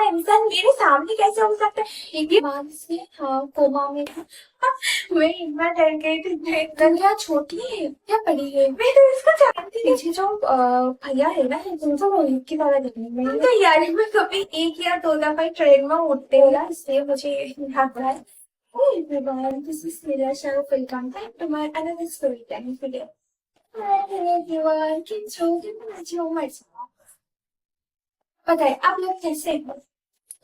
इंसान मेरे सामने कैसे हो सकता है। एक बार से हाँ कोमा में था। मैं इतना डर गई थी। दुनिया छोटी है या बड़ी है, मैं तो इसको जानती नहीं। पीछे जो भैया है ना उनको रोहित की तरह दिखने में। तो यार मैं कभी एक या दो दफा ट्रेन में उठते होला, इसलिए मुझे याद रहा है। Hey everyone, this is Nilasha. Welcome back to my another storytelling video. Hello everyone, कैसे हो मर्जी। बताइए आप लोग कैसे हो।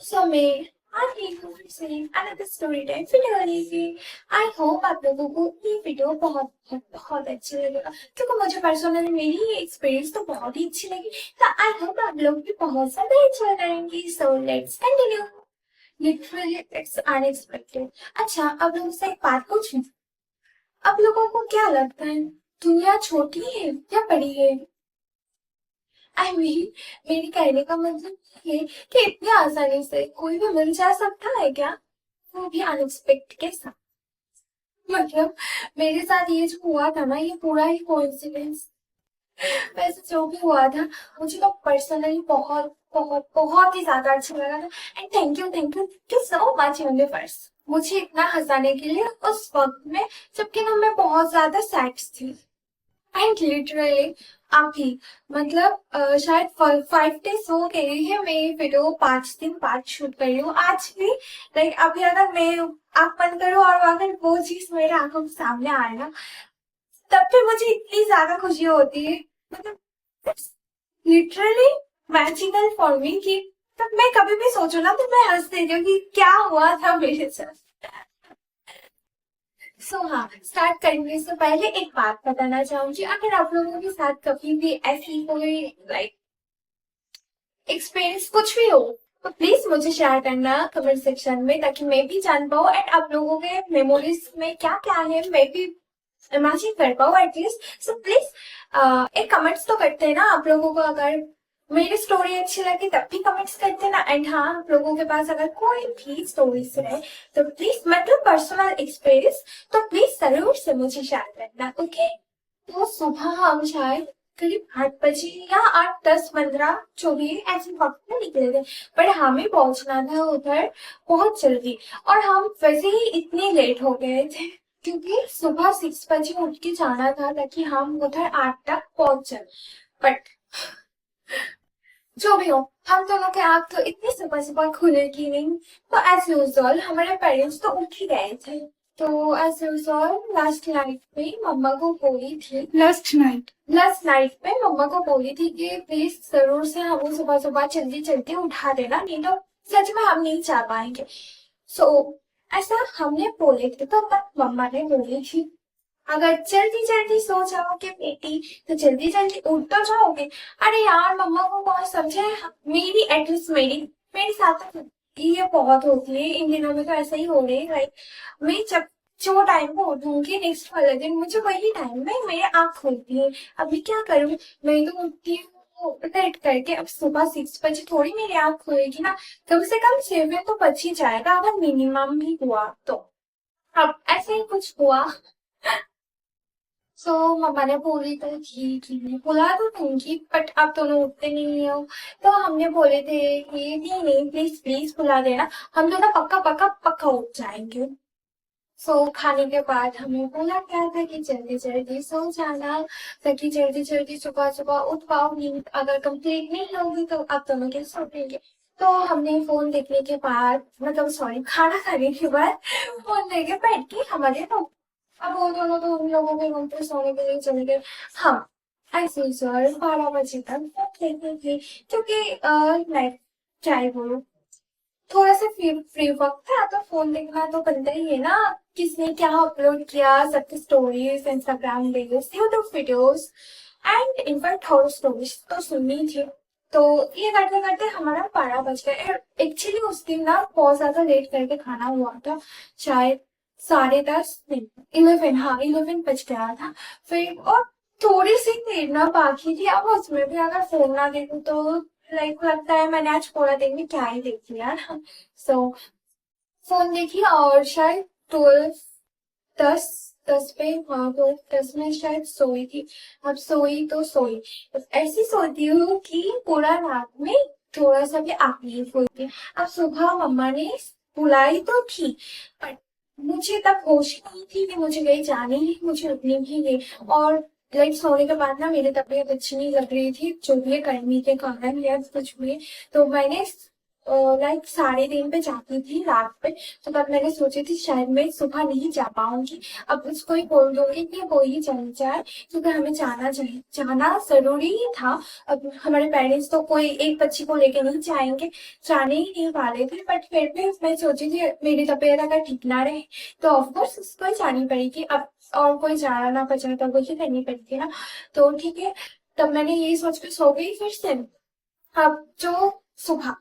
सो मैं आज एक फिर से अनदर स्टोरी टाइम वीडियो लेके आई होप आप लोगों को ये वीडियो बहुत बहुत अच्छी लगेगा, क्योंकि मुझे पर्सनली मेरी एक्सपीरियंस तो बहुत ही अच्छी लगी। तो आई होप आप लोग भी बहुत ज्यादा एंजॉय करेंगे। So let's continue. Literally it's unexpected. अच्छा अब लोगों से एक बात पूछूं, आप लोगों को क्या लगता है दुनिया छोटी है या बड़ी है। आई मीन मेरी कहने का मतलब ये है कि इतनी आसानी से कोई भी मिल जा सकता है क्या, वो भी अनएक्सपेक्टेड के साथ। मतलब मेरे साथ ये जो हुआ था ना ये पूरा ही कोइंसिडेंस। वैसे जो भी हुआ था मुझे तो पर्सनली बहुत बहुत बहुत ही ज्यादा अच्छा लगा था। And thank you so much universe मुझे इतना हंसाने के लिए उस वक्त में, जबकि ना मैं बहुत ज्यादा सैड थी। एंड लिटरली आप ही मतलब शायद 5 डेज हो गए हैं मैं ये वीडियो 5 दिन बाद शूट कर रही हूँ आज भी। लाइक अभी अगर मैं आंख बंद करूँ और अगर वो चीज मेरे आंखों के सामने आए ना, तब भी मुझे इतनी ज्यादा खुशी होती है। मतलब लिटरली मैजिकल फॉर मी कि तब मैं कभी भी सोचू ना तो मैं हंस देती हूँ कि क्या हुआ था मेरे साथ। हाँ स्टार्ट करने से पहले एक बात बताना चाहूंगी, अगर आप लोगों के साथ कभी भी ऐसी कोई लाइक एक्सपीरियंस कुछ भी हो तो प्लीज मुझे शेयर करना कमेंट सेक्शन में, ताकि मैं भी जान पाऊँ एंड आप लोगों के मेमोरीज में क्या क्या है मैं भी इमेजिन कर पाऊँ एटलीस्ट। सो प्लीज एक कमेंट्स तो करते हैं ना आप लोगों को, अगर मेरी स्टोरी अच्छी लगी तब भी कमेंट्स करते ना। एंड हाँ आप लोगों के पास अगर कोई भी स्टोरीज है तो प्लीज मतलब पर्सनल एक्सपीरियंस तो प्लीज जरूर से मुझे शेयर करना। ओके तो सुबह हम शायद करीब 8 बजे या 8:10-15 जो भी है ऐसे वक्त में निकले थे, पर हमें पहुंचना था उधर बहुत जल्दी। और हम वैसे ही इतने लेट हो गए थे क्योंकि सुबह 6 बजे उठ के जाना था ताकि हम उधर 8 तक पहुंच जाए। बट जो भी हो हम दोनों के आंख तो इतनी सुबह सुबह खुलेगी नहीं। तो एज यूजल हमारे पेरेंट्स तो उठ ही गए थे। तो एज यूजल लास्ट नाइट में मम्मा को बोली थी, लास्ट नाइट में मम्मा को बोली थी कि प्लीज जरूर से हमें सुबह सुबह जल्दी जल्दी उठा देना, नहीं तो सच में हम नहीं जा पाएंगे। सो ऐसा हमने बोले थे तो मम्मा ने बोली थी अगर जल्दी जल्दी सो जाओगे बेटी तो जल्दी जल्दी उठ तो जाओगे। अरे यार मम्मा को कौन समझे, मेरी एटलीस्ट मेरे साथ तो ये बहुत होती है इन दिनों में, तो ऐसा ही हो रही है। लाइक मैं जब जो टाइम को उठूंगी नेक्स्ट वाले दिन मुझे वही टाइम में मेरी आंख खुलती है। अभी क्या करूं, मैं तो उठती हूँ लेट करके। अब सुबह 6 बजे थोड़ी मेरी आंख खुलेगी ना, कम से कम 7 तो बच ही जाएगा अगर मिनिमम भी हुआ तो। अब ऐसे ही कुछ हुआ। सो मम्मा ने बोली तो ठीक है, बुला तो दूंगी बट आप दोनों उठते नहीं हो। तो हमने बोले थे कि नहीं नहीं प्लीज प्लीज बुला देना, हम दोनों पक्का पक्का पक्का उठ जाएंगे। खाने के बाद हमें बोला क्या था कि जल्दी जल्दी सो जाना ताकि जल्दी जल्दी सुबह सुबह उठ पाओ, नींद अगर कंप्लीट नहीं होगी तो आप दोनों कैसे सो उठेंगे। तो हमने फोन देखने के बाद मतलब सॉरी खाना खाने के बाद फोन लेके बैठ के हमारे रूम। अब वो दोनों तो उन लोगों के रूम पे सोने के लिए चले गए। हम ऐसे ही सर 12 बजे तक फोन देखते थे क्योंकि लाइक क्या ही बोलूं, थोड़ा सा फ्री फ्री वक्त था तो फोन देखना तो बनता ही है ना। किसने क्या अपलोड किया सबकी stories Instagram reels YouTube videos and in fact horror stories तो सुननी थी। तो ये करते करते हमारा 12 बज गए। एक्चुअली उस दिन ना बहुत ज्यादा लेट करके खाना हुआ था, शायद 10:30 नहीं 11, हाँ 11 बज गया था। फिर और थोड़ी सी देर ना बाकी थी, अब उसमें भी अगर फोन ना देखूं तो लाइक लगता है मैंने आज पूरा दिन में क्या ही देख लिया। सो फोन देखी और शायद 12:10 10 पे, हाँ 12:10 में शायद सोई थी। अब सोई तो सोई, बस ऐसी सोती हूँ कि पूरा रात में थोड़ा सा भी आग नहीं फूलती। अब सुबह मम्मा ने बुलाई तो थी, पर मुझे तब होश ही नहीं थी कि मुझे कहीं जाना ही, मुझे उठनी भी नहीं। और लाइक सोने के बाद ना मेरी तबीयत अच्छी नहीं लग रही थी, जो भी है गर्मी के कारण या कुछ भी। तो मैंने लाइक 3:30 पे जाती थी रात पे। तो तब मैंने सोची थी शायद मैं सुबह नहीं जा पाऊंगी। अब उसको ही बोल दूंगी कि वो ही चल जाए, क्योंकि हमें जाना चाहिए, जाना जरूरी ही था। अब हमारे पेरेंट्स तो कोई एक बच्ची को लेके नहीं जाएंगे, जाने ही नहीं वाले थे। बट फिर भी मैं सोची थी मेरी तबीयत अगर ठीक ना रहे तो ऑफकोर्स उसको ही जानी पड़ेगी। अब और कोई जाना ना बचा तो वही करनी पड़ती है ना। तो ठीक है, तब मैंने यही सोच के सो गई फिर से। अब जो सुबह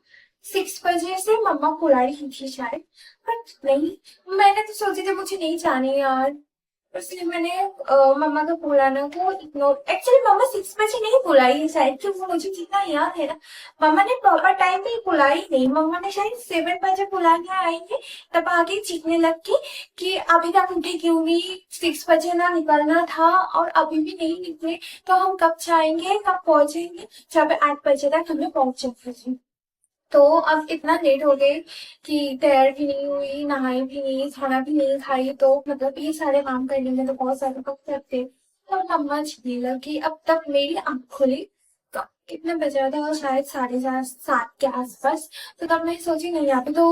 6 बजे से मम्मा बुला रही थी शायद, बट नहीं, मैंने तो सोची थी मुझे नहीं जाने यार। इसलिए मैंने मम्मा का बुलाना को इग्नोर, एक्चुअली मम्मा 6 बजे नहीं बुलाई है शायद, क्योंकि मुझे जितना याद है ना, मम्मा ने प्रॉपर टाइम पे बुलाई नहीं। मम्मा ने शायद 7 बजे बुलाने आएंगे, तब आगे चीखने लग के कि अभी तक उठे क्यों नहीं, 6 बजे ना निकलना था और अभी भी नहीं निकले, तो हम कब जाएंगे, कब पहुंचेंगे, जब 8 बजे तक हमें पहुंच जाएंगे। तो अब इतना लेट हो गए कि तैयार भी नहीं हुई, नहाई भी नहीं, खाना भी नहीं खाई, तो मतलब ये सारे काम करने में तो बहुत ज्यादा वक्त लगते। तो मम्मा छीने लगी। अब तक मेरी आंख खुली तो कितना बजा था, शायद 7:30 के आसपास। तो तब मैं सोची नहीं, अभी तो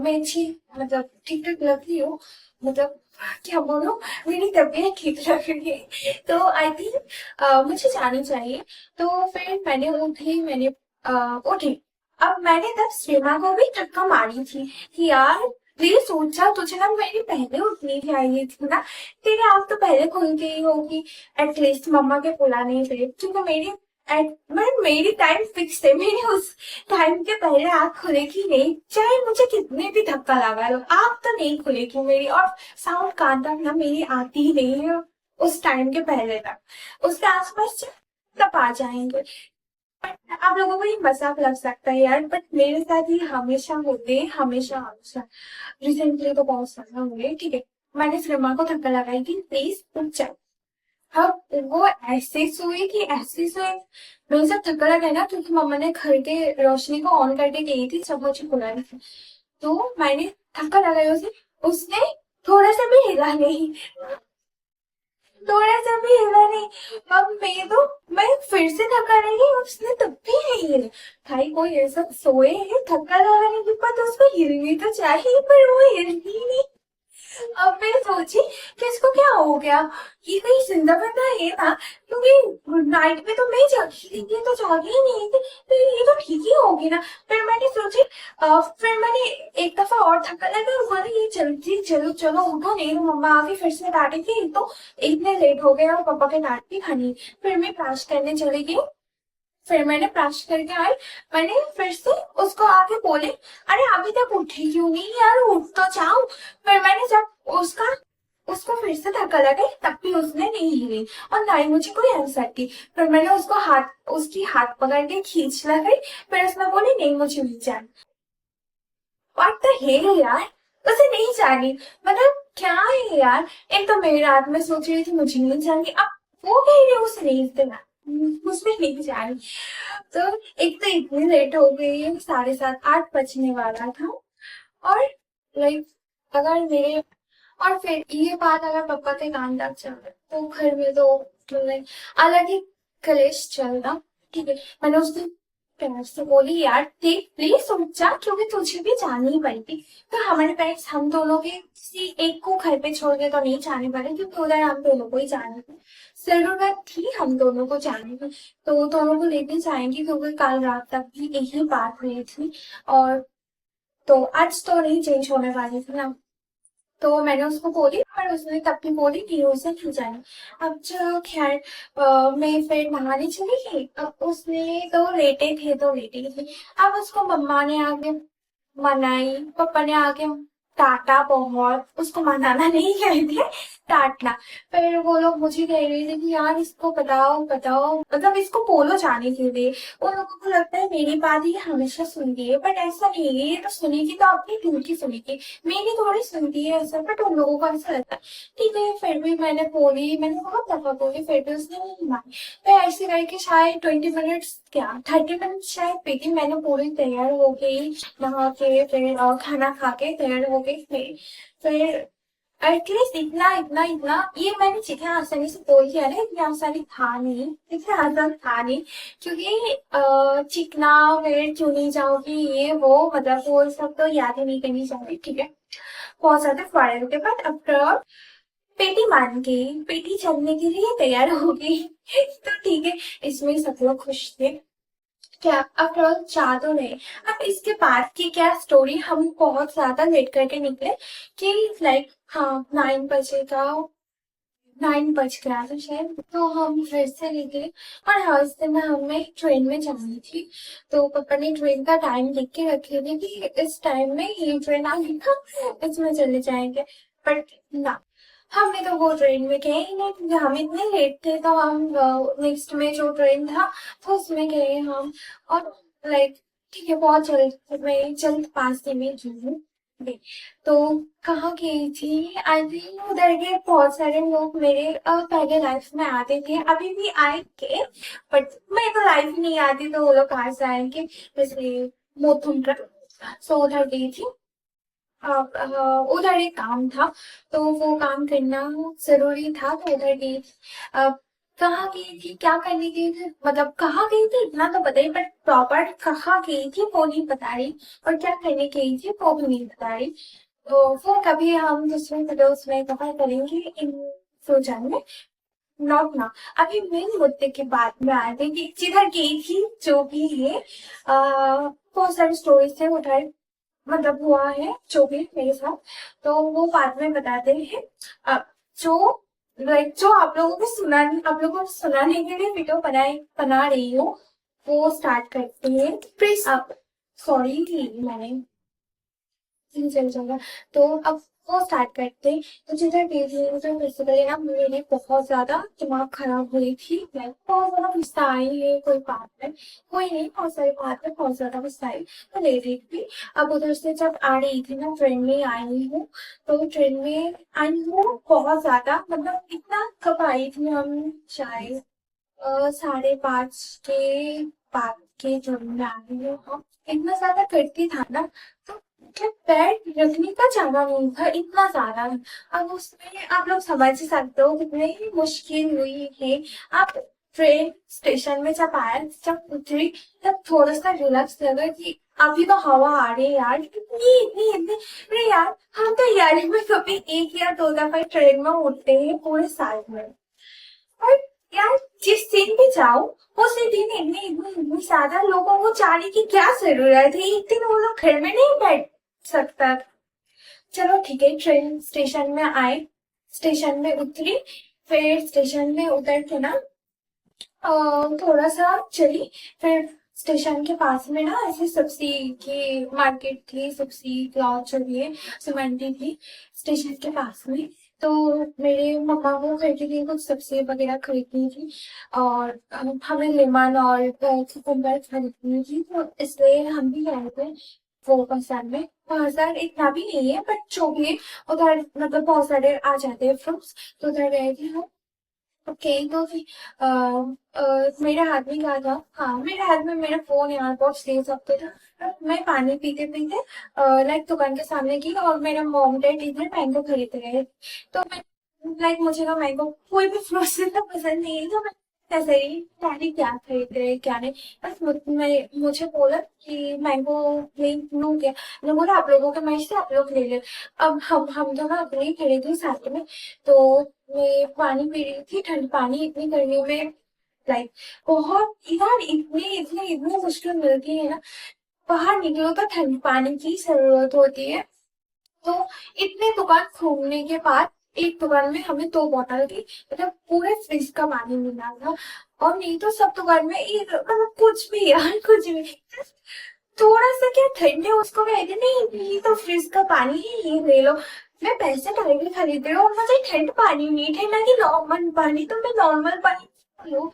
मैं अच्छी, मतलब ठीक ठाक लग रही हूँ, मतलब क्या बोलूं, मेरी तबीयत ठीक लग रही है, तो आई थिंक मुझे जानी चाहिए। तो फिर मैंने उठी, मैंने उठी। अब मैंने तब सीमा को भी धक्का मारी थी कि यार प्लीज सोचा, तुझे ना मेरी पहले उठनी चाहिए थी ना, तेरी आंख तो पहले खुल गई होगी एटलीस्ट मम्मा के बुलाने से, क्योंकि मेरी टाइम फिक्स है, मेरी उस टाइम के पहले आंख खुलेगी नहीं, चाहे मुझे कितने भी धक्का लगा लो आंख तो नहीं खुलेगी मेरी। और साउंड कान तक ना मेरी आती ही नहीं है उस टाइम के पहले तक, उसके आसपास तब आ जाएंगे। आप लोगों को ये मजाक लग सकता है यार, बट मेरे साथ ये हमेशा होते हैं, हमेशा हमेशा। रिसेंटली तो बहुत ज्यादा हुए, ठीक है। मैंने श्रीमा को धक्का लगाई थी, प्लीज उठ जाओ। अब वो ऐसे सोई कि ऐसे सोई, मेरे साथ धक्का लगा ना, क्योंकि मम्मा ने घर के रोशनी को ऑन करके गई थी जब मुझे बुला रही थी। तो मैंने धक्का लगाया उसे, उसने थोड़ा सा भी हिला नहीं, थोड़ा सा भी हिला नहीं। अब मैं फिर से धक्का लगी, उसने तब भी नहीं हिला। भाई कोई ऐसा सोए है धक्का लगाने के बाद उसको हिलनी तो चाहिए, पर वो हिल ही नहीं। अब मैं सोची कि इसको क्या हो गया, ये कहीं जिंदा बंदा है ना, क्योंकि नाइट में तो मैं जागी थी, ये तो जागी ही नहीं थी, तो ये तो ठीक ही होगी ना। फिर मैंने सोची, फिर मैंने एक दफा और धक्का लगा और बोला ये जल्दी चलो चलो उठो, नहीं तो मम्मा आके फिर से डांटेगी, तो इतने लेट हो गए और पापा के डांट भी खानी। फिर मैं ब्रश करने चली गई, फिर मैंने ब्रश करके आई, मैंने फिर से उसको आके बोले अरे अभी तक उठी क्यों नहीं यार, उठ तो जाओ। फिर मैंने जब उसको फिर से धक्का लगाई, तब भी उसने नहीं हिली और ना ही मुझे कोई आंसर की। फिर मैंने उसकी हाथ पकड़ के खींच लगाई, फिर उसने बोली नहीं मुझे नहीं जाना। व्हाट द हेल यार, उसे नहीं जानी, मतलब क्या है यार। एक तो मेरी रात में सोच रही थी मुझे नहीं जानी, अब वो कह रही है उसे नहीं जाना, उसमें नहीं जानी। तो एक तो इतनी लेट हो गई है, 7:30 8 बजने वाला था। और लाइक अगर मेरे, और फिर ये बात अगर पापा के कान तक चल रहा तो घर में तो मतलब अलग ही कलेश चल रहा। ठीक है, मैंने उस दिन प्यार से बोली यार देख प्लीज समझ जा, क्योंकि तुझे भी जानी ही पड़ती। तो हमारे पेरेंट्स हम दोनों के किसी एक को घर पे छोड़ के तो नहीं जाने वाले, क्योंकि उधर हम दोनों को ही जाने की जरूरत थी, हम दोनों को जाने की। तो दोनों को लेके जाएंगे, क्योंकि कल रात तक भी यही बात हुई थी। और तो आज तो नहीं चेंज होने वाली थी ना। तो मैंने उसको बोली, पर उसने तब भी बोली कि उसे क्यों जाए। अब चलो खैर, मैं फिर नहाने चली गई। अब उसने तो लेटे थे तो लेटे थे। अब उसको मम्मा ने आगे मनाई, पापा ने आगे डांटा बहुत, उसको मनाना नहीं कहते, डांटना। फिर वो लोग मुझे कह रहे थे कि यार इसको बताओ बताओ, मतलब इसको बोलो जाने के लिए। उन लोगों को लगता है मेरी बात ही हमेशा सुनती है, बट ऐसा नहीं है, ये तो सुनेगी तो अपनी दिल की सुनेगी, मेरी थोड़ी सुनती है ऐसा, बट उन लोगों को ऐसा लगता है। ठीक है, फिर भी मैंने बहुत दफा बोली, फिर भी उसने नहीं मानी। फिर ऐसे करके शायद 20 मिनट्स क्या 30 मिनट शायद पीती, मैंने पूरी तैयार हो गई, नहा के फिर खाना खा के तैयार हो गई, फिर एटलीस्ट इतना इतना इतना ये मैंने जितना आसानी से बोल दिया ना, इतनी आसानी था नहीं, इतना आसान था नहीं, क्योंकि चिकना फिर चुनी जाओगी ये वो, मतलब वो सब तो याद ही नहीं करनी चाहिए, ठीक है। बहुत ज्यादा फाड़े के बाद आफ्टर पेटी मान गई, पेटी चलने के लिए तैयार हो गई तो ठीक है, इसमें सब लोग खुश थे। क्या आफ्टर ऑल चाह तो रहे। अब इसके बाद की क्या स्टोरी, हम बहुत ज्यादा लेट करके निकले कि लाइक हाँ 9 बजेगा, 9 बज गया था शायद, तो हम फिर से निकले। और हाँ इस दिन हमें ट्रेन में जानी थी, तो पापा ने ट्रेन का टाइम लिख के रखे थे कि इस टाइम में ये ट्रेन आएगा, इसमें चले जाएंगे। बट ना, हमने तो वो ट्रेन में गए ही नहीं, क्योंकि हम इतने लेट थे, तो हम नेक्स्ट में जो ट्रेन था तो उसमें गए हम। और लाइक ठीक है, बहुत जल्द में जल्दबाजी में हूँ। तो कहाँ गई थी, आई थिंक उधर के बहुत सारे लोग मेरे पहले लाइफ में आते थे, अभी भी आएंगे, बट मैं तो लाइफ नहीं आती तो वो लोग कहाँ से आएंगे, इसलिए मोथुंद्रा। सो उधर गई थी। उधर एक काम था, तो वो काम करना जरूरी था, तो उधर गई थी। कहाँ गई थी, क्या करने गई थी, मतलब कहाँ गई थी इतना तो पता ही, बट प्रॉपर कहाँ गई थी वो नहीं बता रही, और क्या करने गई थी वो भी नहीं बता रही। तो वो कभी हम दूसरे वीडियोस में कवर करेंगे इन फ्यूचर में, नॉट ना। अभी मेन मुद्दे की बात में आते हैं कि जिधर गई थी जो भी है, बहुत सारी स्टोरीज थे उधर, मतलब हुआ है जो भी मेरे साथ, तो वो बाद में बताते हैं। अब जो लाइक जो आप लोगों को सुनाने के लिए वीडियो बना रही हूँ, वो स्टार्ट करते हैं प्लीज। अब सॉरी मैंने चल जाएगा, तो अब वो स्टार्ट करते हैं। तो जिधर डेली उधर बेसिकली ना मेरी बहुत ज्यादा दिमाग खराब हुई थी, लाइक बहुत ज्यादा गुस्सा आई है कोई बात में, कोई नहीं, बहुत सारी बात में बहुत ज्यादा गुस्सा आई, तो ले रही थी। अब उधर से जब आ रही थी ना, ट्रेन में आई हूँ, तो ट्रेन में आई हूँ बहुत ज्यादा, मतलब इतना कब आई थी हम, शायद 5:30 के बाद के ट्रेन में आ रही हूँ हम, इतना ज्यादा करती था ना, तो मतलब पैर रखने का जगह नहीं था, इतना ज्यादा। अब उसमें आप लोग समझ ही सकते हो कितनी ही मुश्किल हुई है। आप ट्रेन स्टेशन में जब उतरी, तब थोड़ा सा रिलैक्स लगा कि अभी तो हवा आ रही है यार, इतनी इतनी इतनी, अरे यार हम तो यार में कभी 1 या 2 दफा ट्रेन में उठते हैं पूरे साल में, और यार जिस दिन भी जाओ उसी दिन इतनी इतनी इतनी ज्यादा लोगों को जाने की क्या जरूरत है, एक दिन वो लोग घर में नहीं बैठ सकता। चलो ठीक है, ट्रेन स्टेशन में आए, स्टेशन में उतरी, फिर स्टेशन में उतर के ना थोड़ा सा चली, फिर स्टेशन के पास में ना ऐसे सब्जी की मार्केट थी, सब्जी क्लॉथ जो भी है, सीमेंटी थी स्टेशन के पास में। तो मेरे मम्मा को घर के लिए कुछ सब्जी वगैरह खरीदनी थी, और हमें लेमन और कुकुम्बर खरीदनी थी, तो इसलिए हम भी गए थे वो बाजार में। बाजार इतना भी नहीं है, बट जो भी है उधर मतलब बहुत सारे आ जाते हैं फ्रूट्स, तो उधर गए थे हम। ओके, तो फिर मेरे हाथ में क्या था, हाँ मेरे हाथ में मेरा फोन यार बहुत तेज सकते था। मैं पानी पीते पीते लाइक दुकान के सामने की, और मेरा मॉम डैड इधर मैंगो खरीद रहे, तो मैं लाइक मुझे ना मैंगो कोई भी फ्रूट इतना पसंद नहीं है, तो मैं ऐसे ही डैडी क्या खरीद रहे क्या नहीं, बस मुझे बोला कि मैंगो ले लूँ क्या, मैंने बोला आप लोगों के मैच से आप लोग ले ले। अब हम दोनों अपने ही खड़े थे साथ में, तो मैं पानी पी रही थी, ठंड पानी इतनी गर्मी में, लाइक बहुत यार इतनी इतनी इतनी मुश्किल मिलती है ना, बाहर निकलो तो ठंड पानी की जरूरत होती है। तो इतने दुकान घूमने के बाद एक दुकान में हमें 2 बोतल की, मतलब पूरे फ्रिज का पानी मिला था, और नहीं तो सब दुकान में एक मतलब कुछ भी यार कुछ भी, थोड़ा सा क्या ठंडे उसको कहते नहीं, ये तो फ्रिज का पानी है ये ले लो। मैं पैसे डाल के खरीद रही हूँ और मुझे ठंड पानी नहीं, ठंडा की नॉर्मल पानी, तो मैं नॉर्मल पानी लूँ।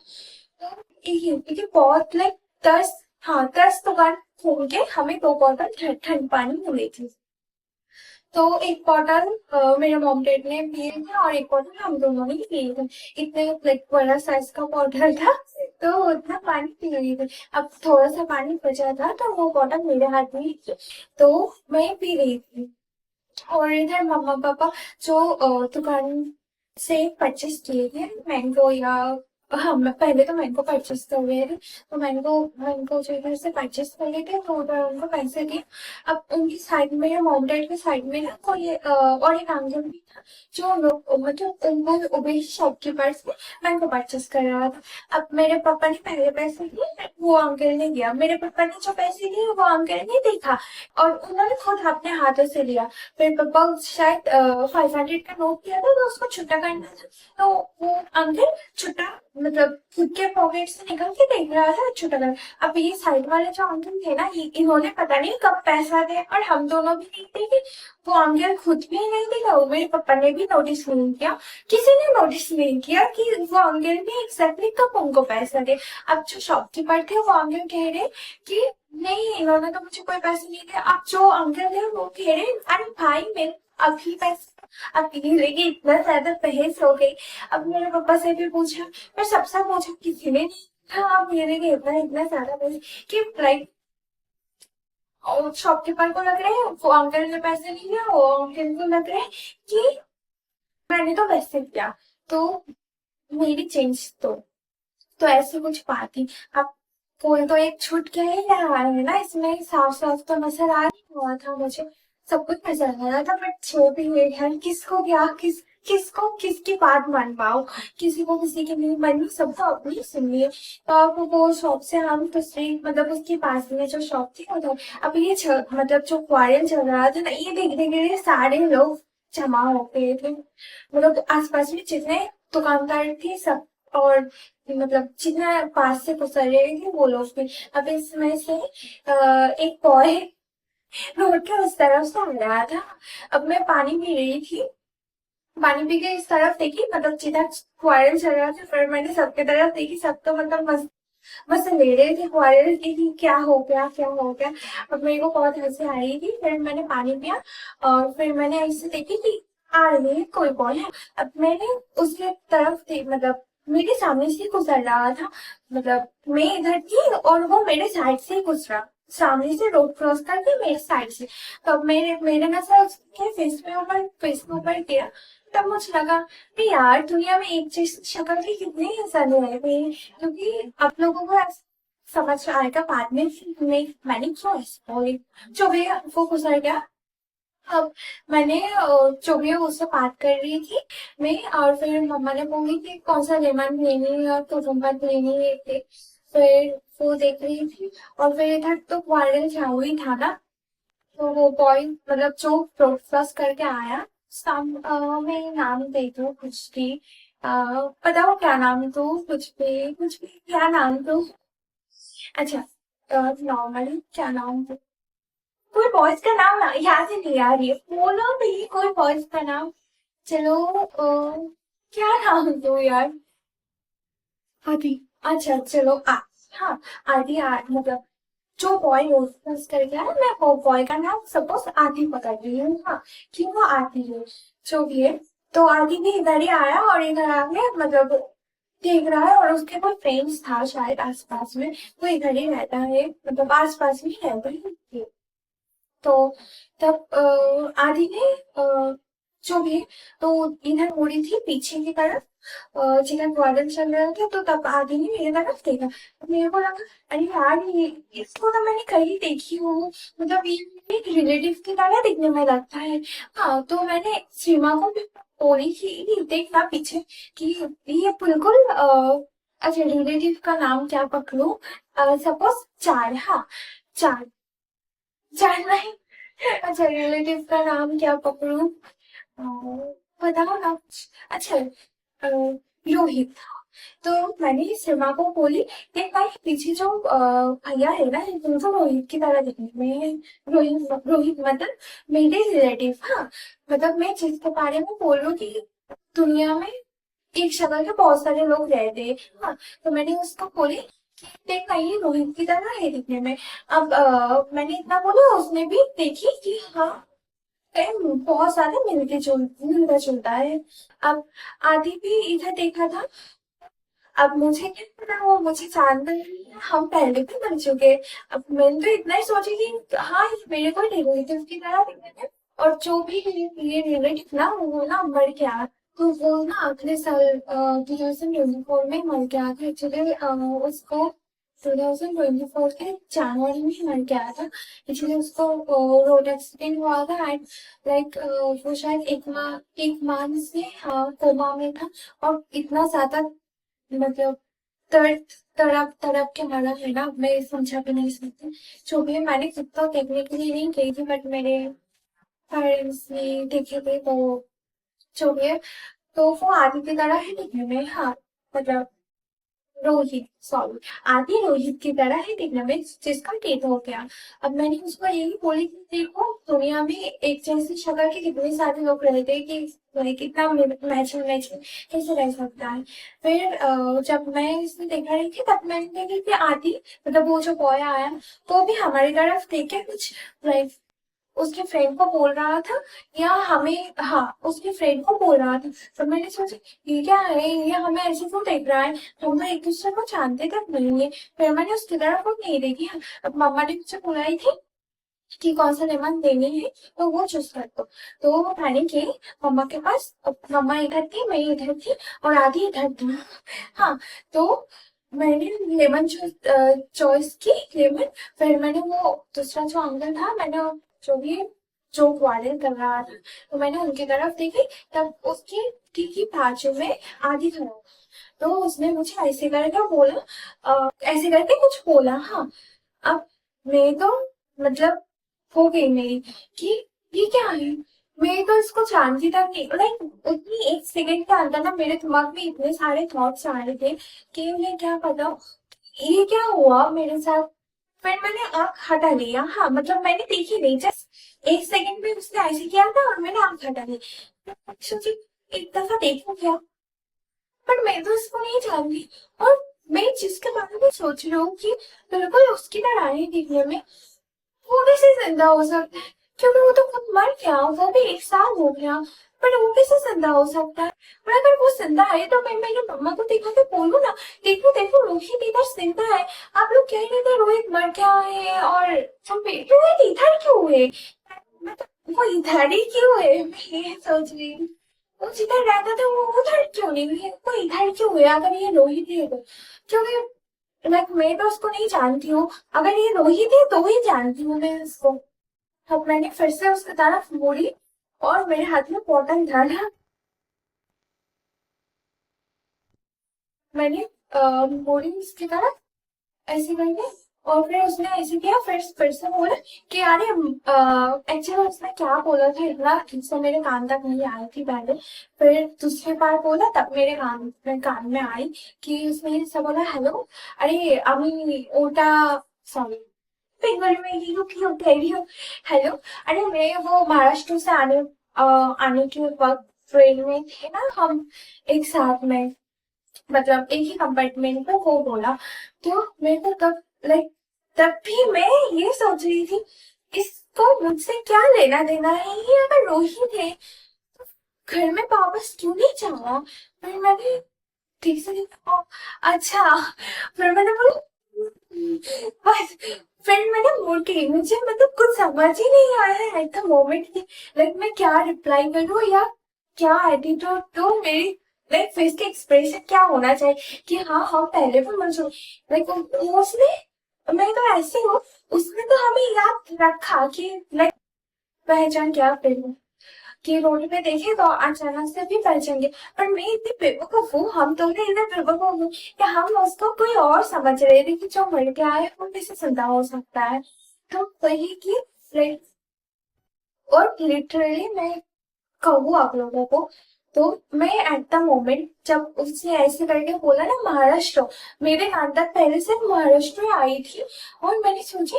तो ये बहुत लाइक 10, हाँ 10 दुकान घूम के हमें 2 बोतल ठंड पानी मिली थी। तो एक बॉटल मेरे मॉम डैड ने पिए थे और एक बॉटल हम दोनों ने पिए थे। इतने लाइक बड़ा साइज का बॉटल था, तो उतना पानी पी रही थी। अब थोड़ा सा पानी बचा था तो वो बॉटल मेरे हाथ में ही थी, तो मैं पी रही थी। और इधर मम्मा पापा जो दुकान से परचेज किए थे मैंगो या, हाँ मैं पहले तो मैंगो परचेज कर रहे थे, तो मैंगो मैंगो जो इधर से परचेज कर रहे थे तो उधर उनको पैसे दिए। अब उनकी साइड में मॉम डैड की साइड में ना कोई और एक अंकल भी था, जो लोग मतलब उनको ओबेसी शॉपकीपर से मैंगो परचेज कर रहा था। अब मेरे पापा ने पहले पैसे दिए, वो अंकल ने दिया, मेरे पापा ने जो पैसे दिए वो अंकल ने देखा और उन्होंने खुद अपने हाथों से लिया। फिर पापा शायद 500 का नोट किया था तो उसको छुट्टा करना था, तो वो अंकल छुट्टा मतलब खुद के पॉकेट से निकल के देख रहा था छुट्टा कर। अब ये साइड वाले जो अंकल थे ना, इन्होंने पता नहीं कब पैसा दिया और हम दोनों भी नहीं देखे। वो अंकल खुद भी नहीं देखा, वो मेरे पापा ने भी नोटिस नहीं किया, किसी ने नोटिस नहीं किया कि वो अंकल ने एग्जैक्टली कब उनको पैसा दिया। अब जो शॉपकीपर थे वो अंकल कह रहे कि नहीं इन्होंने तो मुझे कोई पैसे नहीं दिए। अब जो अंकल थे वो कह रहे अरे भाई मेरे अभी पैसे। अब ये लेके इतना ज्यादा बहस हो गई। अब मेरे पापा से भी पूछा, पर सबसे पूछा किसी ने नहीं। हाँ अब ये लेके इतना इतना ज्यादा बहस कि लाइक शॉपकीपर को लग रहा है वो अंकल ने पैसे नहीं दिया, वो अंकल को लग रहा है कि मैंने तो पैसे दिया, तो मेरी चेंज तो ऐसी कुछ बात थी। अब कोई तो एक छूट गया ही रहा है ना इसमें, साफ साफ तो नजर आ रहा हुआ था मुझे, सब कुछ नजर आ रहा था। बट जो भी है यार, किसको क्या किसको किसकी बात मान पाओ, किसी को किसी की नहीं माननी, सबको अपनी सुननी है। तो अब वो शॉप से हम दूसरी मतलब उसके पास में जो शॉप थी उधर, अब ये मतलब जो क्वारल चल रहा था ना, ये देखने के लिए सारे लोग जमा हो गए थे। मतलब आसपास में जितने दुकानदार थे सब, और मतलब जितना पास से गुजर रहे थे वो लोग भी। अब इसमें से एक बॉय रोड के उस तरफ से आ रहा था। अब मैं पानी पी रही थी, पानी पी के इस तरफ देखी, मतलब जिधर क्वारल चल रहा था, फिर मैंने सबके तरफ देखी, सब तो मतलब मस्त मस्त ले रहे थे क्वारल की कि क्या हो गया क्या हो गया। अब मेरे को बहुत हंसी आ रही थी, फिर मैंने पानी पिया और फिर मैंने ऐसे देखी कि आ रही है कोई बॉय है। अब मैंने उसके तरफ थी, मतलब मेरे सामने से गुजर रहा था, मतलब मैं इधर थी और वो मेरे साइड से ही गुजरा, सामने से रोड क्रॉस करके मेरे साइड से। तब मेरे मेरे नजर उसके फेस में ऊपर गिरा। तब मुझे लगा कि यार दुनिया में एक जैसी शक्ल के कितने इंसान हुए हैं, क्योंकि आप लोगों को समझ आएगा बाद में कि मैंने क्यों ऐसा बोली। जो भी है, वो गुजर गया। अब मैंने जो भी है उससे बात कर रही थी मैं, और फिर मम्मा ने बोली कि कौन सा लेमन लेनी है और कोकोनट लेनी है फिर वो देख रही थी। और फिर इधर तो वायरल चालू ही था ना, तो वो बॉय मतलब जो ब्रेकफास्ट करके आया, मैं नाम दे दो कुछ भी, बताओ क्या नाम दो, कुछ भी क्या नाम दो। अच्छा नॉर्मली क्या नाम दो, कोई बॉयज का नाम ना याद ही नहीं आ रही है, बोलो भाई कोई बॉयज का नाम। चलो क्या नाम दो यार। आदि, अच्छा चलो हाँ आदि, मतलब जो बॉय रोज करके आया, मैं वो बॉय का नाम सपोज आदि पकड़ रही हूँ, हाँ क्यों वो आदि है, जो भी है। तो आदि भी इधर ही आया और इधर आके मतलब देख रहा है, और उसके कोई फ्रेंड्स था शायद आसपास में, वो इधर ही रहता है मतलब आसपास में ही रहता है। तो तब आदि ने जो भी, तो इधर मुड़ी थी पीछे की तरफ, चिकन गार्डन चल रहा था, तो तब आदि ने मेरी तरफ देखा। तो मेरे को लगा अरे यार ये इसको तो मैंने कहीं देखी हूँ, मतलब ये एक रिलेटिव की तरह दिखने में लगता है। हाँ तो मैंने सीमा को भी बोली कि ये देखना पीछे कि ये बिल्कुल अच्छा रिलेटिव का नाम क्या पकड़ू, सपोज चार, हाँ चार, जानना है। अच्छा रिलेटिव का नाम क्या पकड़ू, अ, बताओ ना कुछ। अच्छा रोहित। तो मैंने सीमा को बोली देख भाई पीछे जो भैया है ना, तुमको रोहित की तरह दिखने में, रोहित रोहित मतलब मेरे रिलेटिव, हाँ मतलब मैं जिसके बारे में बोल रही हूँ कि दुनिया में एक शक्ल के बहुत सारे लोग रहते हैं, हाँ। तो मैंने उसको बोली कि देख भाई ये रोहित की तरह है दिखने में। अब मैंने इतना बोला, उसने भी देखी कि हाँ टाइम बहुत ज्यादा मिलता जुलता है। अब आदि भी इधर देखा था। अब मुझे क्या पता वो मुझे जानता नहीं है, हम पहले भी मिल चुके। अब मैंने तो इतना ही सोची कि हाँ ये मेरे को रिलेटिव की तरह दिखते हैं। और जो भी ये रिलेटिव ना वो ना मर गया। तो वो ना अगले साल 2024 में मर गया था एक्चुअली। उसको 2024 के जनवरी में मर गया था। इसलिए उसको रोड एक्सीडेंट हुआ था एंड लाइक वो शायद एक माह से कोमा में था। और इतना ज्यादा मतलब तड़प तड़प तड़प के मरा है ना, मैं समझा भी नहीं सकती। जो भी है, मैंने खुद तो टेक्निकली नहीं गई थी बट मेरे पेरेंट्स ने देखे थे तो जो भी है। तो वो आदि की तरह है दिखने में, हाँ। मतलब रोहित, सॉरी, आदि रोहित की तरह है दिखने में, जिसका डेथ हो गया। अब मैंने उसको यही बोली कि देखो दुनिया में एक जैसी शक्ल के कितने सारे लोग रहते हैं कि भाई कितना मैचिंग मैचिंग कैसे रह सकता है। फिर जब मैं इसे देखा रही थी तब मैंने देखी कि आदि, मतलब वो जो बॉय आया वो भी हमारी तरफ देख के कुछ लाइक उसके फ्रेंड को बोल रहा था या हमें, हाँ उसके फ्रेंड को बोल रहा था। तो मैंने सोचा ये क्या है, ये हमें ऐसे क्यों देख रहा है, हम तो एक दूसरे को जानते तक नहीं है। फिर मैंने उसकी तरफ वो नहीं देखी। अब मम्मा ने मुझे बुलाई थी कि कौन सा लेमन देनी है तो वो चूज कर दो। तो मैंने गई मम्मा के पास। अब मम्मा इधर थी, मैं इधर थी और आधी इधर थी। हाँ। तो मैंने लेमन चॉइस की, लेमन। फिर मैंने वो दूसरा जो अंकल था, मैंने जो भी जो वायरल कर रहा था तो मैंने उनकी तरफ देखी। तब उसकी ठीक ही बाजू में आदि खड़ा था। तो उसने मुझे ऐसे करके बोला, ऐसे करके कुछ बोला, हाँ। अब मैं तो मतलब हो गई मेरी कि ये क्या है। मैं तो इसको जानती तक नहीं, लाइक उतनी एक सेकंड के अंदर ना मेरे दिमाग में इतने सारे थॉट्स आ रहे थे कि मैं क्या पता ये क्या हुआ मेरे साथ। फिर मैंने आंख हटा लिया, हाँ मतलब मैंने देखी नहीं, जस्ट एक सेकंड में उसने ऐसे किया था और मैंने आंख हटा ली। सोची एक दफा देखूं क्या, पर मैं तो उसको नहीं जानती। और मैं जिसके बारे में सोच रही हूँ कि बिल्कुल उसकी तरह है दिखने में, वो कैसे जिंदा हो सकता है। क्योंकि वो तो खुद मर गया, वो भी एक साल हो गया। पर वो कैसे जिंदा हो सकता है। और अगर वो जिंदा है तो मैं मेरी मम्मा को दिखा के बोलूँ ना, देखो देखो रोहित इधर जिंदा है। आप लोग कह रहे थे रोहित मर गया है और रोहित इधर क्यों है। मतलब वो इधर ही क्यों है, मैं ये सोच रही हूँ। वो जिधर रहता था वो उधर क्यों नहीं है, वो इधर क्यों है अगर ये रोहित है तो। क्योंकि लाइक मैं तो उसको नहीं जानती हूँ, अगर ये रोहित है तो ही जानती हूँ मैं उसको। अब मैंने फिर से उसकी तरफ मुड़ी और मेरे हाथ में बॉटल डाला। मैंने मुड़ी उसकी तरफ ऐसे करके। और फिर उसने ऐसे किया, फिर से बोला कि अरे एक्चुअली उसने क्या बोला था इतना ठीक से मेरे कान तक नहीं आई थी पहले। फिर दूसरी बार बोला तब मेरे कान में आई कि उसने ऐसा बोला, हेलो, अरे আমি ওটা सॉरी बंगाली में ही क्यों कह रही हूँ, हेलो। अरे मैं वो महाराष्ट्र से आने के वक्त ट्रेन में थे ना हम एक साथ में, मतलब एक ही कंपार्टमेंट में, वो बोला। तो मेरे को तब लाइक तब भी मैं ये सोच रही थी इसको मुझसे क्या लेना देना है, ये अगर रोहित है घर में वापस क्यों नहीं जाना। फिर मैंने ठीक से देखा, अच्छा। फिर मैंने बोला बस। फिर मैंने मुड़ के, मुझे मतलब कुछ समझ ही नहीं आया एट द मोमेंट कि लाइक मैं क्या रिप्लाई करूँ या क्या एटीट्यूड तो मेरी लाइक फेस के एक्सप्रेशन क्या होना चाहिए कि हाँ हम पहले भी मंजूर। लाइक उसने, मैं तो ऐसी हूँ, उसने तो हमें याद रखा कि लाइक पहचान क्या फिर कि रोड पे देखे तो अचानक से भी पहचान गए। पर मैं इतनी बेवकूफ हूँ, हम दोनों इतने बेवकूफ हूँ कि हम उसको कोई और समझ रहे थे कि जो मर गया है वो कैसे जिंदा हो सकता है। तो वही की लाइक, और लिटरली मैं कहूँ आप लोगों को तो मैं एट द मोमेंट जब उसने ऐसे करके बोला ना महाराष्ट्र, मेरे कान तक पहले से महाराष्ट्र आई थी। और मैंने सोची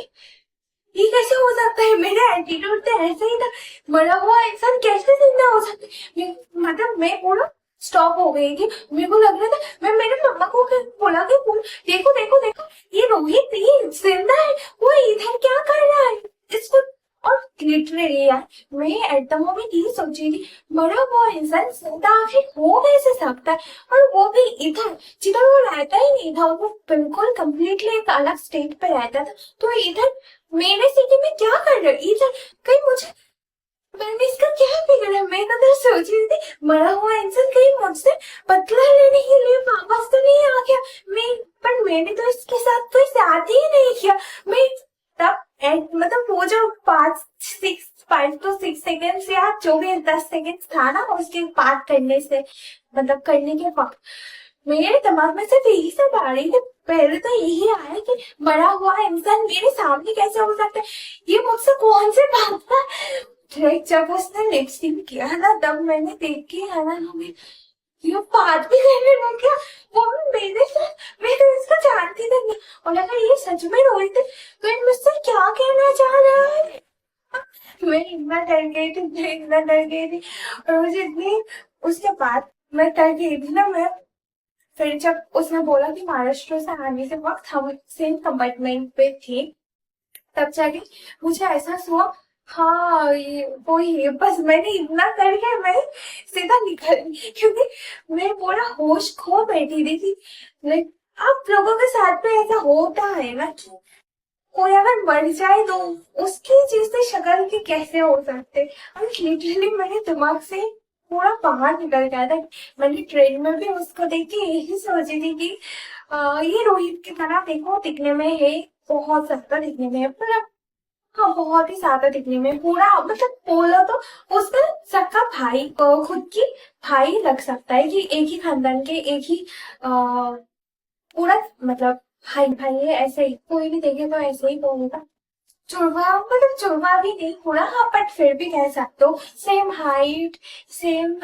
ये कैसे हो सकता है, मेरा एटीट्यूड तो ऐसा ही था, मरा हुआ इंसान कैसे जिंदा हो सकता है। मतलब मैं पूरा स्टॉप हो गई थी, मेरे को लग रहा था मैं मेरे मम्मा को बोला कि देखो देखो देखो ये रोहित ये जिंदा है, वो इधर क्या कर रहा है इसको। और लिटरली यार, मैं एट द मोमेंट ये सोच रही थी, मरा हुआ इंसान जिंदा आखिर हो कैसे सकता है, और वो भी इधर जिधर वो रहता ही नहीं था, वो बिल्कुल कम्प्लीटली एक अलग स्टेट पे रहता था। तो इधर मेरे सिटी में क्या कर रहे हो इधर, कहीं मुझे, मैंने इसका क्या बिगड़ा, मैं तो उधर सोच रही थी मरा हुआ इंसान कहीं मुझसे बदला लेने के लिए वापस तो नहीं आ गया। मैं, पर मैंने तो इसके साथ कोई शादी ही नहीं किया। मैं तब मतलब वो जो 5 to 6 सेकेंड्स या जो भी 10 सेकेंड्स था ना उसके बात करने से, मतलब करने के वक्त मेरे दिमाग में सिर्फ यही सब आ रही थी। पहले तो यही आया कि मरा हुआ इंसान मेरे सामने कैसे हो सकता है, ये मुझसे कौन से भागता है। लाइक जब उसने लिपसिंग किया ना तब मैंने देख के है ना हमें ये बात भी करने लग गया। वो भी मेरे साथ, मैं तो इसको जानती तक नहीं, और अगर ये सच में रोई थी तो ये मुझसे क्या कहना चाह रहा है। मैं इतना डर गई थी, मैं इतना डर गई थी, और मुझे इतनी, उसके बाद मैं डर गई थी ना मैं, फिर जब उसने बोला कि महाराष्ट्र से आने के वक्त हम सेम कंपार्टमेंट पे थे, तब जाके मुझे एहसास हुआ, हाँ ये वो ही, बस मैंने इतना करके मैं सीधा निकल गई, क्योंकि मैं पूरा होश खो बैठी थी। लाइक आप लोगों के साथ में ऐसा होता है ना कि कोई अगर मर जाए तो उसकी चीजें शक्ल के कैसे हो सकते, और लिटरली मेरे दिमाग से पूरा बाहर निकल गया था। मैंने ट्रेन में भी उसको देख के यही सोच रही थी कि ये रोहित की तरह देखो दिखने में है, बहुत सस्ता दिखने में है, पर हाँ बहुत ही ज्यादा दिखने में, पूरा मतलब बोला तो उसका सबका भाई को खुद की भाई लग सकता है, कि एक ही खानदान के एक ही पूरा मतलब भाई भाई है, ऐसे ही कोई भी देखे तो ऐसे ही बोलेगा। जुड़वा मतलब जुड़वा भी नहीं पूरा, हाँ बट फिर भी कह सकते हो same height, same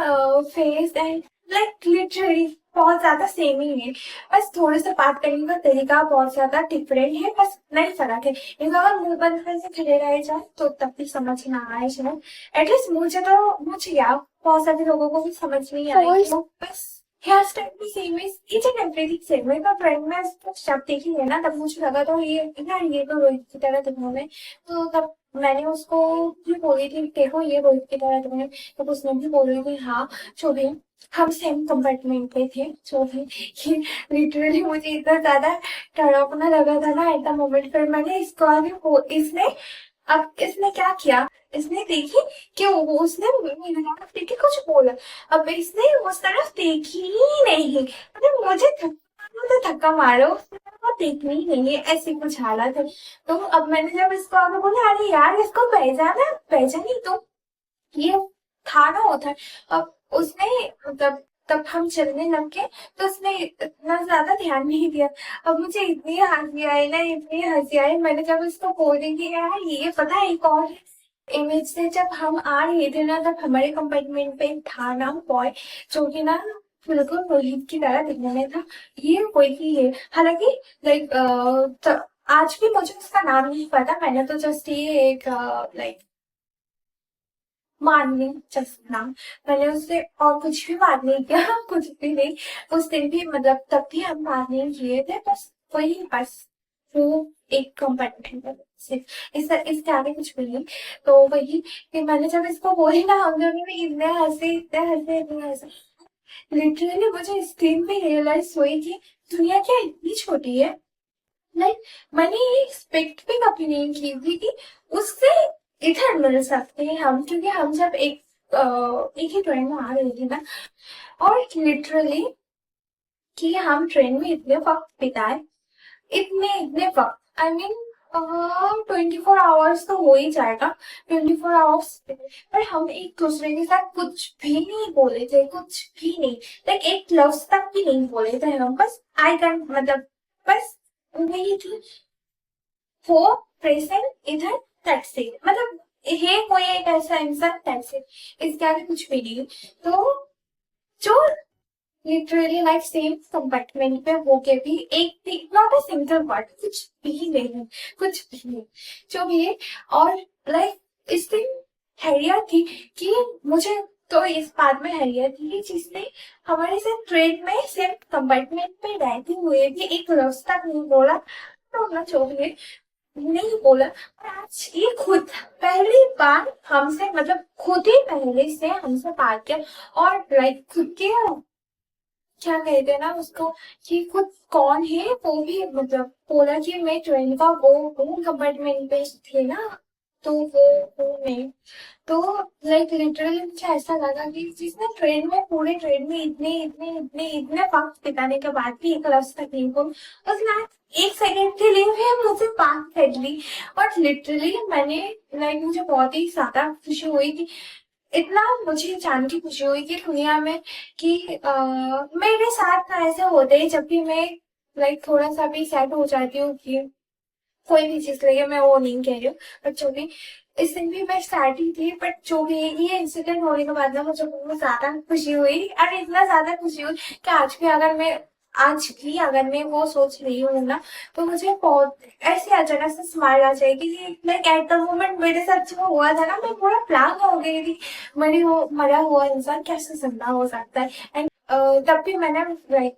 face and like literally बहुत ज्यादा सेम ही है। बस थोड़े से बात करने का तरीका बहुत ज्यादा डिफरेंट है, बस नहीं फर्क है। लेकिन अगर मुंह बंद करके खड़े रहे जाए तो तब भी समझ ना आए शायद, एटलीस्ट मुझे या बहुत सारे लोगों को भी समझ नहीं आएगी। बस हेयर स्टाइल भी सेम है, ईच एंड एवरीथिंग सेम है। पर फ्रेंड में जब देखी है ना तब मुझे लगा तो ये यार ये तो रोहित की तरह दिखने में, तो तब मैंने उसको भी बोली थी देखो ये रोहित की तरह दिखने में, तब उसने भी बोली थी हाँ जो भी है। हम सेम कंपार्टमेंट पे थे जो भी। लिटरली मुझे इतना ज्यादा डरावना लगा था ना एट द मोमेंट, फिर मैंने इसको आगे इसने, अब इसने क्या किया, इसने देखी कि उसने मेरी तरफ देख के कुछ बोला, अब इसने उस तरफ देखी ही नहीं, मतलब मुझे तो धक्का मारो उसने वो देखनी ही नहीं है, ऐसी कुछ हालत है। तो अब मैंने जब इसको आगे बोला अरे यार इसको पहचाना, पहचानी तो ये था ना उधर। अब उसने तब तब हम चलने लगे तो उसने इतना ज्यादा ध्यान नहीं दिया। अब मुझे इतनी हंसी आई ना, इतनी हंसी आई, मैंने जब इसको बोली कि यार ये पता है एक और इमेज से जब हम आ रहे थे ना, तब हमारे कंपार्टमेंट पे एक था ना बॉय, जो कि ना बिल्कुल रोहित की तरह दिखने में था। ये कोई ही है हालांकि, लाइक आज भी मुझे उसका नाम नहीं पता, मैंने तो जस्ट ये एक लाइक मान ली जस्ट नाम, मैंने उससे और कुछ भी बात नहीं किया। कुछ भी नहीं, उस दिन भी मतलब तब भी हम बात नहीं किए थे, बस वही बस वो एक कंपार्टमेंट सिर्फ इसके आगे कुछ भी नहीं। तो वही कि मैंने जब इसको बोली ना हम दोनों में इतने हंसे इतने हंसे इतने हंसे, लिटरली मुझे इस दिन में रियलाइज हुई कि दुनिया क्या इतनी छोटी है। लाइक मैंने ये एक्सपेक्ट भी कभी नहीं की थी कि उससे इधर मिल सकते हैं हम, क्योंकि हम जब एक ही ट्रेन में आ रहे थे ना, और लिटरली कि हम ट्रेन में इतने वक्त बिताए, इतने इतने वक्त, आई मीन 24 आवर्स तो हो ही जाएगा, 24 आवर्स, पर हम एक दूसरे के साथ कुछ भी नहीं बोले थे, कुछ भी नहीं, लाइक एक लफ्ज तक भी नहीं बोले थे हम, बस आई कैन मतलब बस वही थी वो प्रेजेंट इधर, दैट्स इट, मतलब है कोई एक ऐसा इंसान, दैट्स इट, इसके आगे कुछ भी नहीं। तो जो लिटरली लाइफ सेम कंपार्टमेंट पे होके भी एक नॉट अ सिंगल वर्ड, कुछ भी नहीं, कुछ भी नहीं, जो भी है। और लाइक इस दिन हैरियत थी कि मुझे तो इस बात में हैरियत थी कि जिसने हमारे साथ ट्रेन में सेम कंपार्टमेंट पे रहते हुए भी एक लफ्ज तक नहीं बोला, तो ना जो भी है नहीं बोला। और आज ये खुद पहली दुकान हमसे मतलब खुद ही पहले से हमसे बात किया, और लाइक खुद के क्या कहते हैं ना उसको, कि खुद कौन है वो भी मतलब बोला कि मैं ट्रेन का वो हूँ, कंपार्टमेंट पे थे ना, तो वो हूँ मैं। तो लाइक लिटरली मुझे ऐसा लगा कि जिसने ट्रेन में पूरे ट्रेन में इतने इतने इतने इतने वक्त बिताने के बाद भी एक लफ्ज तक नहीं बोल, उसने एक सेकंड के लिए भी मुझे बात कर ली। और लिटरली मैंने लाइक मुझे बहुत ही ज्यादा खुशी हुई कि इतना मुझे जान के खुशी हुई कि दुनिया में कि मेरे साथ ना ऐसे होते ही जब भी मैं लाइक थोड़ा सा भी सैड हो जाती हूँ कि कोई भी चीज लगे, मैं वो नहीं कह रही हूँ, बट जो भी इस दिन भी मैं सैड ही थी, बट जो भी ये इंसिडेंट होने के बाद ना मुझे बहुत ज्यादा खुशी हुई, और इतना ज्यादा खुशी हुई कि आज भी अगर मैं वो सोच रही हूँ ना, तो मुझे बहुत ऐसे अचानक से स्माइल आ जाएगी कि लाइक एट द मोमेंट मेरे साथ जो हुआ था ना, मैं पूरा प्लान हो गई थी, मरा हुआ इंसान कैसे जिंदा हो सकता है। एंड तब भी मैंने लाइक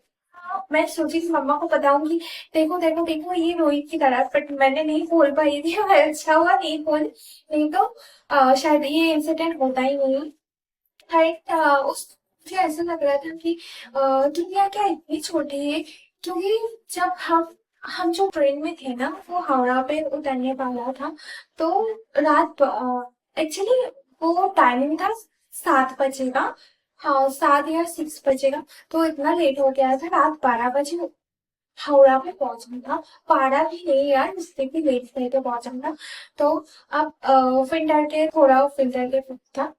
मैं सोची थी मम्मा को बताऊंगी, देखो देखो देखो ये रोहित की तरह, बट मैंने नहीं बोल पाई थी। अच्छा हुआ नहीं बोल, नहीं तो शायद ये इंसिडेंट होता ही नहीं। राइट, उस मुझे ऐसा लग रहा था कि दुनिया क्या इतनी छोटी है, क्योंकि जब हम जो ट्रेन में थे ना वो हावड़ा पे उतरने वाला था, तो रात एक्चुअली वो टाइमिंग था 7 बजे का, हाँ 7 या 6 बजे का। तो इतना लेट हो गया था, रात 12 बजे हावड़ा पे पहुंचना था। 12 भी नहीं यार, उससे भी लेट नहीं तो पहुंचना था। तो अब फिल्टर के था,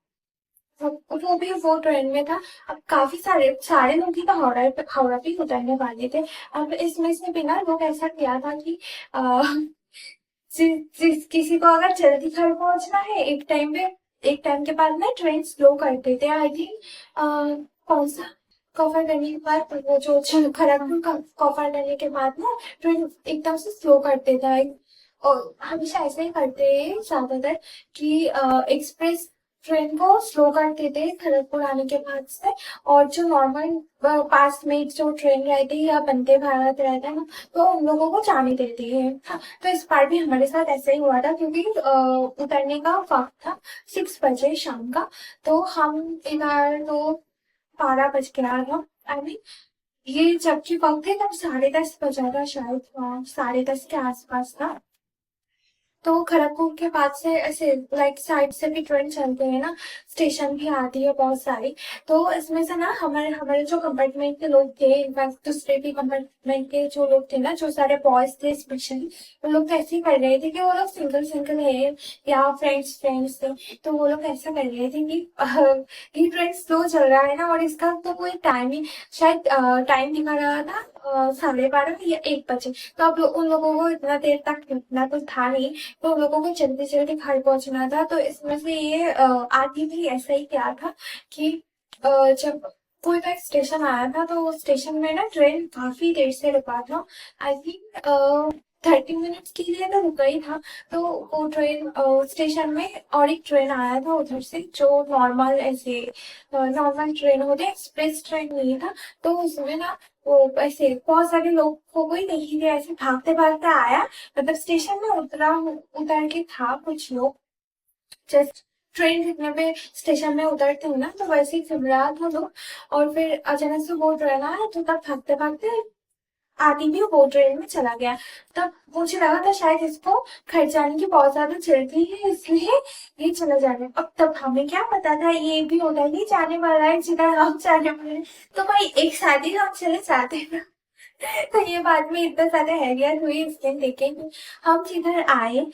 वो भी वो ट्रेन में था। अब काफी सारे सारे लोग ही तो हावड़ा पे ही उतरने वाले थे। अब इसमें से भी ना लोग ऐसा किया था कि आ, किसी को अगर जल्दी घर पहुंचना है एक टाइम के बाद ना ट्रेन स्लो करते थे, आई थिंक कौन सा कवर करने के बाद, वो जो खड़गपुर का कवर करने के बाद ना ट्रेन एकदम से स्लो करते थे। और हमेशा ऐसा ही करते हैं ज्यादातर कि एक्सप्रेस ट्रेन को स्लो करते थे खड़गपुर आने के बाद से, और जो नॉर्मल पास में जो ट्रेन रहती है या वंदे भारत रहता है ना, तो उन लोगों को जाने देती है। हाँ, तो इस बार भी हमारे साथ ऐसा ही हुआ था, क्योंकि उतरने का वक्त था 6 बजे शाम का। तो हम इधर तो 12 बज गया था, आई मीन ये जबकि वक्त है तब 10:30 बजा था शायद, 10:30 के आसपास था। तो खड़गपुर के बाद से ऐसे लाइक साइड से भी ट्रेन चलते हैं ना, स्टेशन भी आती है बहुत सारी। तो इसमें से ना हमारे हमारे जो कंपार्टमेंट के लोग थे, इनफैक्ट दूसरे भी कंपार्टमेंट के जो लोग थे ना, जो सारे बॉयज थे स्पेशली, वो लोग तो ऐसे ही कर रहे थे कि वो लोग सिंगल सिंगल है या फ्रेंड्स फ्रेंड्स थे। तो वो लोग ऐसा कर रहे थे कि ये ट्रेन स्लो चल रहा है ना, और इसका तो कोई टाइम ही शायद टाइम दिखा रहा था 12:30 या 1 बजे। तो अब उन लोगों को इतना देर तक रुकना तो था नहीं, तो लोगों को जल्दी जल्दी घर पहुंचना था। तो इसमें से ये आदमी भी ऐसा ही किया था कि जब कोई का स्टेशन आया था, तो उस स्टेशन में ना ट्रेन काफी देर से रुका था, आई थिंक 30 मिनट्स के लिए तो रुका ही था। तो वो ट्रेन स्टेशन में और एक ट्रेन आया था उधर से, जो नॉर्मल ऐसे नॉर्मल ट्रेन होती है, एक्सप्रेस ट्रेन नहीं था। तो उसमें ना वो ऐसे बहुत सारे लोग को कोई नहीं थे, ऐसे भागते भागते आया, मतलब स्टेशन में उतर के था कुछ लोग, जस्ट ट्रेन रुकने पे स्टेशन में उतरते हो ना, तो वैसे ही घबरा था लोग। और फिर अचानक से वो ट्रेन आया, तो तब भागते भागते आदि भी वो ट्रेन में चला गया। तब मुझे लगा था शायद इसको घर जाने की बहुत ज्यादा जल्दी है, इसलिए ये चला जा रहा है। अब तब हमें क्या पता था ये भी उधर ही जाने वाला है जिधर हम जाने वाले हैं। तो भाई एक साथ ही हम चले जाते हैं। तो ये बाद में इतना ज्यादा हैरियत हुई इसलिए देखे कि हम जिधर आए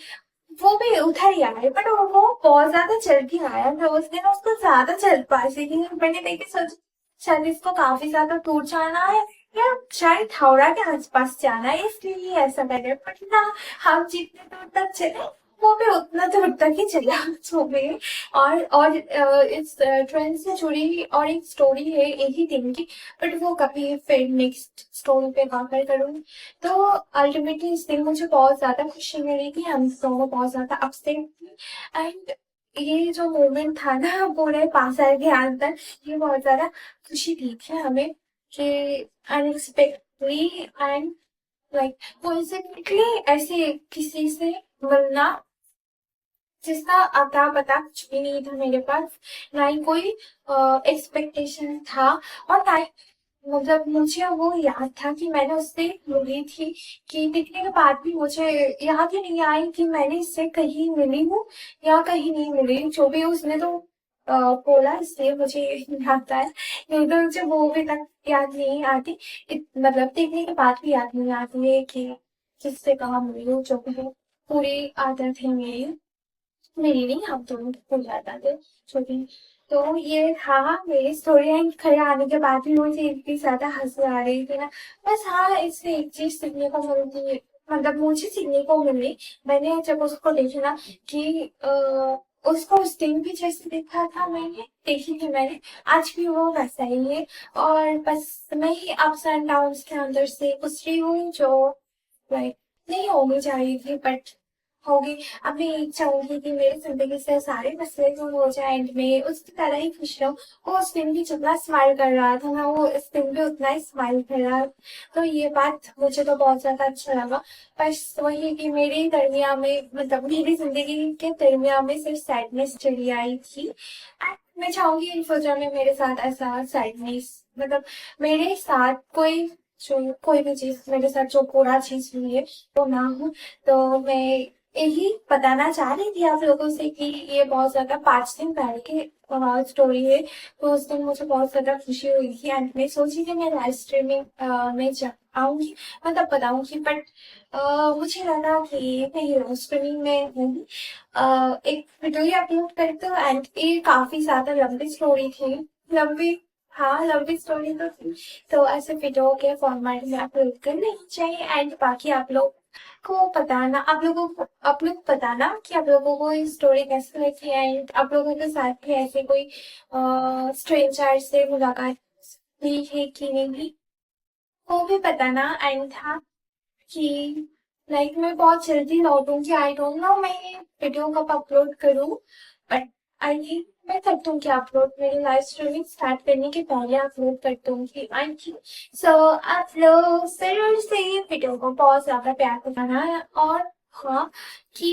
वो भी उधर ही आए, बट वो बहुत ज्यादा चल के आया था उस दिन, उसको ज्यादा जल्दबाजी थी। मैंने देखे सोच शायद इसको काफी ज्यादा दूर जाना है, या शायद हावड़ा के आसपास जाना है, इसलिए ये ऐसा कर रहे, बट ना हम जितने दूर तक चले वो भी उतना दूर तक ही चला सो भी। और इस ट्रेन से जुड़ी और एक स्टोरी है एक ही दिन की, बट वो कभी फिर नेक्स्ट स्टोरी पे वाकर करूंगी। तो अल्टीमेटली इस दिन मुझे बहुत ज्यादा खुशी मिली थी, हम दोनों बहुत ज्यादा अपसेट थी। एंड ये जो मोमेंट था ना पूरे 5 साल के अंदर, ये बहुत ज्यादा खुशी दी थी हमें कि अनएक्सपेक्टेडली एंड लाइक कोइंसिडेंटली ऐसे किसी से मिलना जिसका अता पता कुछ भी नहीं था मेरे पास, ना ही कोई एक्सपेक्टेशन था, और ना ही मतलब मुझे वो याद था कि मैंने उससे मिली थी, कि दिखने के बाद भी मुझे याद ही नहीं आई कि मैंने इससे कहीं मिली हूँ या कहीं नहीं मिली। जो भी उसने तो बोला, इसलिए मुझे याद है, नहीं तो मुझे वो भी तक याद नहीं आती। मतलब देखने के बाद भी याद नहीं आती है कि किससे कहाँ मिली हूँ। जो भी है, पूरी आदत है मेरी, मेरी नहीं, हम दोनों की हो जाता थे छोटी। तो ये था मेरी स्टोरी, एंड घर आने के बाद भी मुझे इतनी ज्यादा हंसी आ रही थी ना। बस हाँ, इससे एक चीज सीखने को मिलती, मतलब मुझे सीखने को मिली, मैंने जब उसको देखी ना, कि उसको उस दिन भी जैसे देखा था, मैंने देखी थी मैंने, आज भी वो वैसा ही है। और बस मैं ही अप्स एंड डाउन्स के अंदर से गुजरी रही हूँ, जो लाइक नहीं होनी चाहिए थी, बट होगी। अब मैं यही चाहूंगी कि मेरी जिंदगी से सारे मसले दूर हो जाए, एंड मैं उसकी तरह ही खुश रहूं। वो उस दिन भी जितना स्माइल कर रहा था ना, वो इस दिन भी उतना ही स्माइल कर रहा है। तो ये बात मुझे तो बहुत ज्यादा अच्छा लगा। बस वही कि मेरे दरमिया में, मतलब मेरी जिंदगी के दरमिया में सिर्फ सैडनेस चली आई थी, एंड मैं चाहूंगी इन फ्यूचर में मेरे साथ ऐसा सैडनेस, मतलब मेरे साथ कोई, जो कोई भी चीज मेरे साथ जो बुरा चीज हुई है वो ना हो। तो मैं यही बताना चाह रही थी आप लोगों से कि ये बहुत ज्यादा 5 दिन पहले की स्टोरी है। तो उस दिन मुझे बहुत ज्यादा खुशी हुई थी, एंड मैं सोची कि मैं लाइव स्ट्रीमिंग में आऊंगी, मतलब बताऊंगी, बट मुझे लगा कि मैं लाइव स्ट्रीमिंग में हूँ, एक वीडियो ही अपलोड करते हो, एंड ये काफी ज्यादा लंबी स्टोरी थी, लंबी, हाँ लंबी स्टोरी तो थी। तो ऐसे वीडियो के फॉर्मेट में अपलोड करनी चाहिए, एंड बाकी आप लोग को बताना, आप लोग बताना कि आप लोगों को ये स्टोरी कैसी लगी, एंड आप लोगों के साथ भी ऐसे कोई स्ट्रेंजर से मुलाकात हुई है कि नहीं, वो भी बताना। एंड था कि लाइक मैं बहुत जल्दी लौटूंगी, आई डोंट नो मैं ये वीडियो कब अपलोड करूँ, बट आई थिंक मैं कर दूंगी अपलोड, मेरी लाइव स्ट्रीमिंग स्टार्ट करने के पहले अपलोड कर दूंगी आई थिंक। सो आप लोग जरूर से वीडियो को बहुत ज्यादा प्यार करना है, और हाँ, कि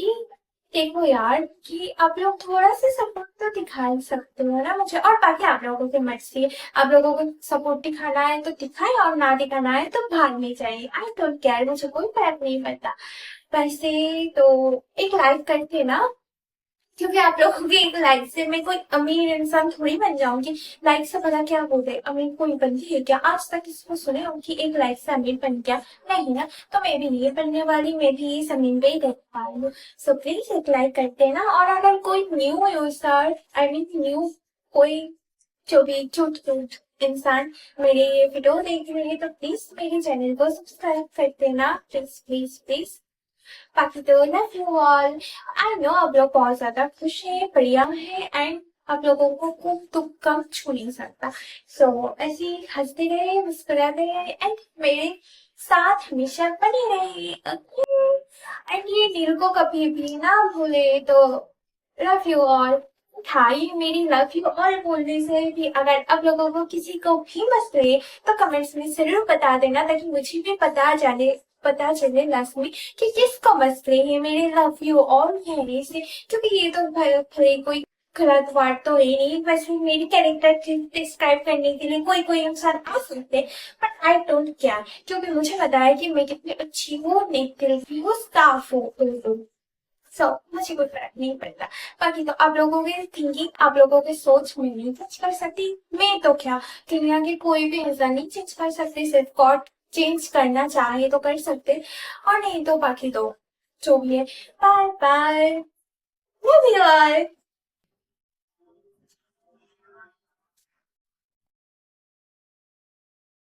देखो यार, कि आप लोग थोड़ा सा सपोर्ट तो दिखा ही सकते हो ना मुझे, और बाकी आप लोगों की मर्जी है। आप लोगों को सपोर्ट दिखाना है तो दिखाए, और ना दिखाना है तो भागने चाहिए, आई डोंट केयर, मुझे कोई फर्क नहीं पड़ता। वैसे तो एक लाइक करके ना, क्योंकि आप लोगों की एक लाइक से मैं कोई अमीर इंसान थोड़ी बन जाऊंगी। लाइक से पता क्या बोलते हैं, अमीर कोई बनती है क्या? आज तक किसको सुने हो कि एक लाइक से अमीर बन गया? नहीं ना। तो मैं भी नहीं बनने वाली, मैं भी जमीन पे ही देख पा रही हूँ। सो प्लीज एक लाइक करते ना, और अगर कोई new user, I mean new कोई, जो भी क्यूट क्यूट इंसान मेरे ये वीडियो देख रहे हैं, तो प्लीज मेरे चैनल को सब्सक्राइब कर देना, प्लीज प्लीज प्लीज। बाकी तो love you all. I know आप लोग बहुत ज्यादा खुश हैं, बढ़िया है, एंड आप लोगों को खूब दुख कम छू नहीं सकता। सो ऐसे ही हंसते रहे, मुस्कुराते रहे, एंड मेरे साथ हमेशा बने रहे, एंड ये दिल को कभी भी ना भूले। तो लव यू ऑल। था ये मेरी लव यू ऑल बोलने से भी, अगर आप लोगों को किसी को भी मसले तो कमेंट्स में जरूर बता देना, ताकि मुझे भी पता चले लास्ट में कि किसको मसले है मेरे लव यू ऑल कहने से। क्योंकि ये तो भले कोई गलत वर्ड तो है नहीं, वैसे मेरी कैरेक्टर डिस्क्राइब करने के लिए कोई कोई इंसान आ सकते हैं, बट आई डोंट केयर, क्योंकि मुझे पता है कि मैं कितनी अच्छी हूँ, नेक दिल की हूँ, साफ हूँ बिल्कुल। सो मुझे कोई फर्क नहीं पड़ता। बाकी तो आप लोगों की थिंकिंग, आप लोगों की सोच मैं नहीं चेंज कर सकती, मैं तो क्या, दुनिया के कोई भी इंसान नहीं चेंज कर सकते, सिर्फ गॉड चेंज करना चाहे तो कर सकते, और नहीं तो बाकी तो जो भी है। Bye bye, love you all.